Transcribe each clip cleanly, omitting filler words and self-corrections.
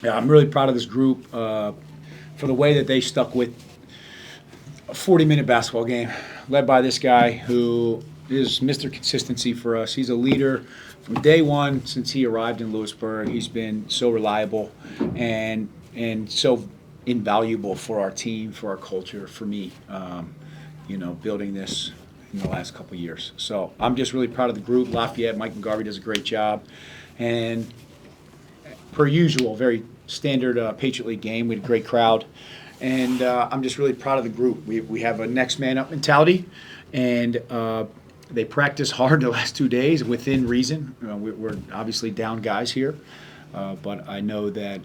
Yeah, I'm really proud of this group for the way that they stuck with a 40-minute basketball game, led by this guy who is Mr. Consistency for us. He's a leader from day one since he arrived in Lewisburg. He's been so reliable and so invaluable for our team, for our culture, for me. Building this in the last couple of years. So I'm just really proud of the group. Lafayette, Mike McGarvey does a great job, and per usual, very standard Patriot League game. We had a great crowd, and I'm just really proud of the group. We have a next man up mentality, and they practice hard the last 2 days within reason. We're obviously down guys here, but I know that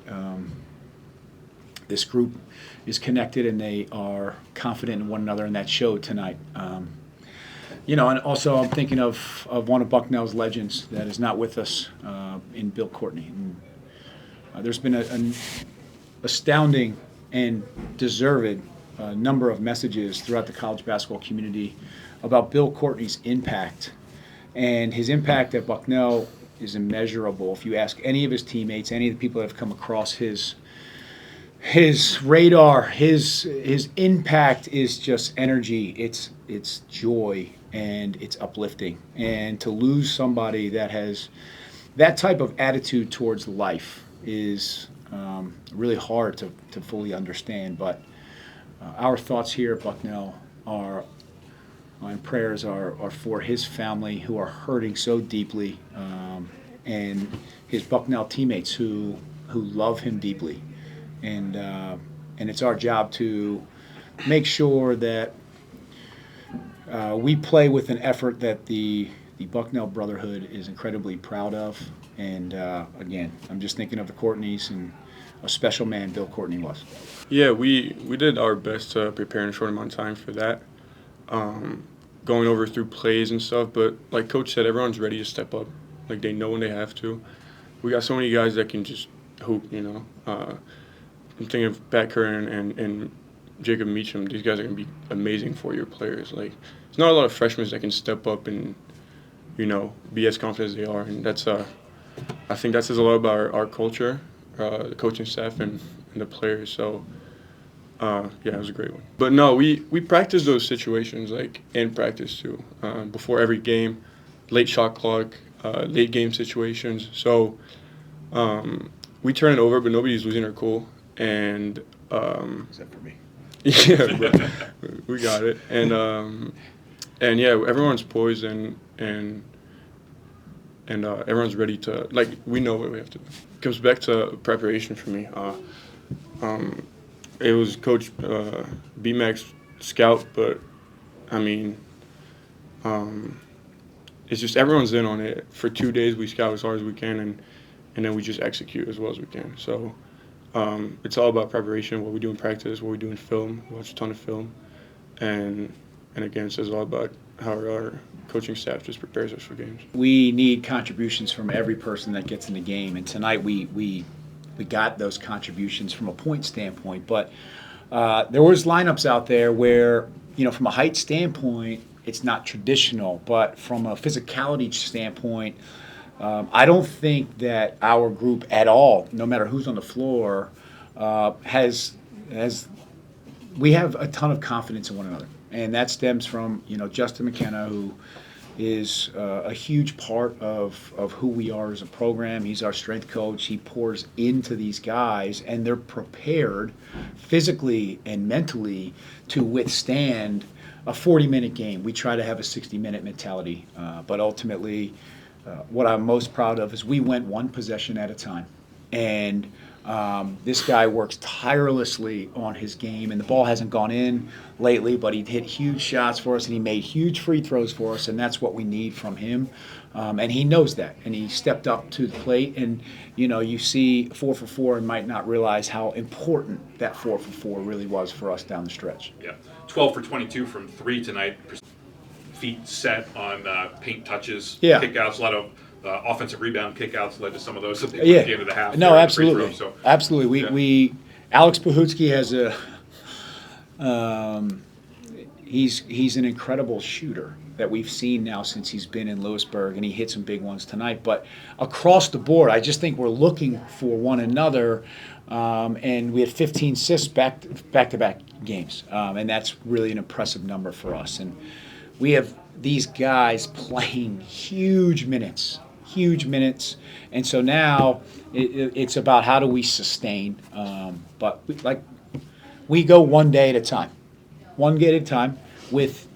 this group is connected and they are confident in one another, and that showed tonight. And also I'm thinking of one of Bucknell's legends that is not with us in Bill Courtney. And, there's been an astounding and deserved number of messages throughout the college basketball community about Bill Courtney's impact. And his impact at Bucknell is immeasurable. If you ask any of his teammates, any of the people that have come across his radar, his impact is just energy. It's joy and it's uplifting. And to lose somebody that has that type of attitude towards life is really hard to fully understand. But our thoughts here at Bucknell are, and prayers are for his family who are hurting so deeply, and his Bucknell teammates who love him deeply. And it's our job to make sure that we play with an effort that the Bucknell Brotherhood is incredibly proud of. And again, I'm just thinking of the Courtneys and a special man Bill Courtney was. Yeah, we did our best to prepare in a short amount of time for that, going over through plays and stuff. But like Coach said, everyone's ready to step up. Like they know when they have to. We got so many guys that can just hoop, I'm thinking of Pat Curran and Jacob Meacham. These guys are going to be amazing four-year players. Like, there's not a lot of freshmen that can step up and, be as confident as they are. And that's, I think that says a lot about our culture, the coaching staff and the players. So, yeah, it was a great one. But no, we practice those situations, like, in practice too, before every game, late shot clock, late game situations. So, we turn it over, but nobody's losing their cool. And except for me. Yeah, but we got it. And yeah, everyone's poised and everyone's ready to, like, we know what we have to do. It comes back to preparation for me. It was Coach BMAC's scout, but I mean, it's just everyone's in on it. For 2 days, we scout as hard as we can, and then we just execute as well as we can. So. It's all about preparation, what we do in practice, what we do in film. We watch a ton of film. And again, it's all about how our coaching staff just prepares us for games. We need contributions from every person that gets in the game. And tonight we got those contributions from a point standpoint. But there was lineups out there where, from a height standpoint, it's not traditional. But from a physicality standpoint, I don't think that our group at all, no matter who's on the floor, we have a ton of confidence in one another. And that stems from, Justin McKenna, who is a huge part of who we are as a program. He's our strength coach. He pours into these guys, and they're prepared physically and mentally to withstand a 40-minute game. We try to have a 60-minute mentality, but ultimately, what I'm most proud of is we went one possession at a time. And this guy works tirelessly on his game. And the ball hasn't gone in lately, but he hit huge shots for us, and he made huge free throws for us, and that's what we need from him. And he knows that, and he stepped up to the plate. And, you see 4 for 4 and might not realize how important that 4 for 4 really was for us down the stretch. Yeah, 12 for 22 from 3 tonight. Feet set on paint touches, kickouts, a lot of offensive rebound kickouts led to some of those at the end of the half. No, absolutely. Absolutely. We Alex Pahutsky has he's an incredible shooter. that we've seen now since he's been in Lewisburg, and he hit some big ones tonight. But across the board, I just think we're looking for one another, and we had 15 assists back-to-back games, and that's really an impressive number for us. And we have these guys playing huge minutes, and so now it's about how do we sustain. But we go one day at a time, with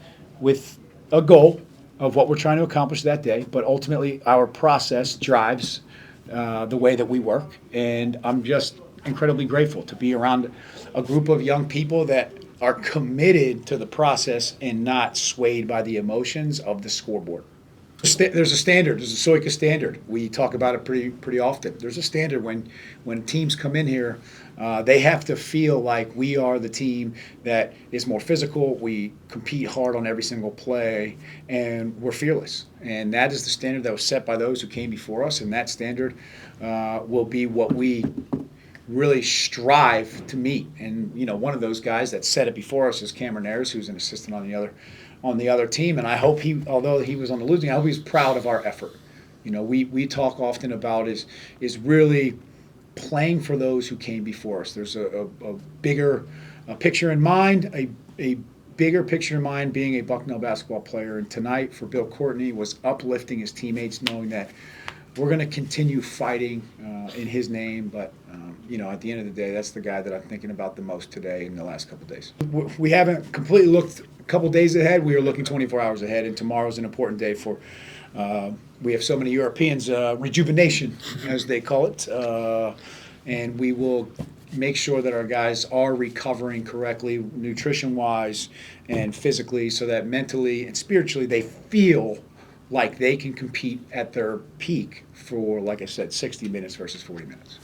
a goal of what we're trying to accomplish that day. But ultimately, our process drives the way that we work, and I'm just incredibly grateful to be around a group of young people that are committed to the process and not swayed by the emotions of the scoreboard. There's a standard. There's a Soika standard. We talk about it pretty often. There's a standard when teams come in here, they have to feel like we are the team that is more physical. We compete hard on every single play, and we're fearless. And that is the standard that was set by those who came before us, and that standard will be what we really strive to meet. And one of those guys that set it before us is Cameron Ayers, who's an assistant on the other team. And I hope although he was on the losing, I hope he's proud of our effort. We talk often about is really playing for those who came before us. There's a bigger picture in mind, a bigger picture in mind being a Bucknell basketball player. And tonight for Bill Courtney was uplifting his teammates, knowing that we're going to continue fighting in his name. But at the end of the day, that's the guy that I'm thinking about the most today in the last couple of days. We haven't completely looked a couple days ahead. We are looking 24 hours ahead, and tomorrow's an important day for. We have so many Europeans, rejuvenation, as they call it, and we will make sure that our guys are recovering correctly, nutrition-wise and physically, so that mentally and spiritually they feel like they can compete at their peak for, like I said, 60 minutes versus 40 minutes.